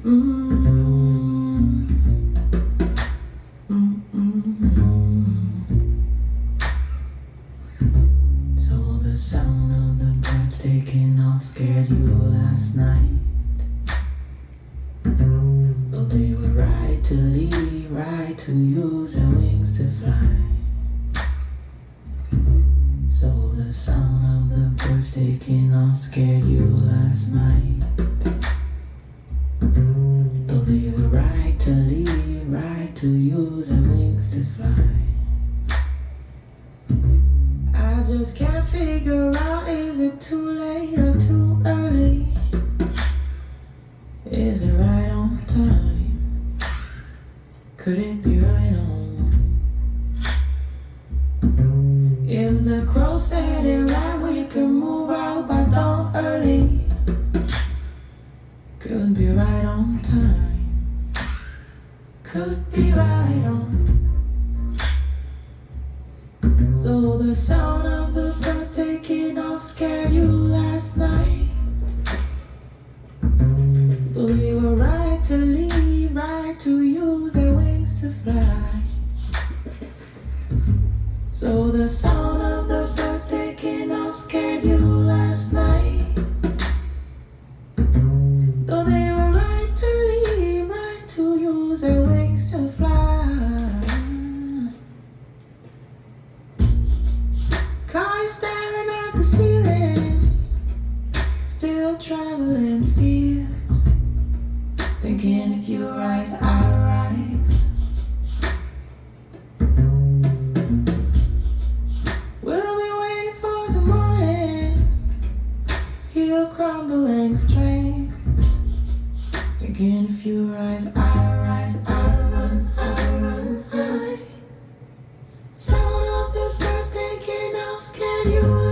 So the sound of the birds taking off scared you last night. Though they were right to leave, right to use their wings to fly. So the sound of the birds taking off scared you last night. Though they were right to leave, right to use their wings to fly. I just can't figure out, is it too late or too early? Is it right on time? Could it be right on? If the crow said it right, we could move out by dawn early. Could be right on time. Could be right on. So the sound of the birds taking off scared you last night. Though they were right to leave, right to use their wings to fly. So the sound of the birds taking off scared you last night. Though they were right to leave, right to use their wings to fly. Car staring at the ceiling, still traveling fields, thinking if you rise, I rise. We'll be waiting for the morning, he'll crumbling strength, thinking if you rise, I rise, I run, I run, I. Sound of the birds taking off scared you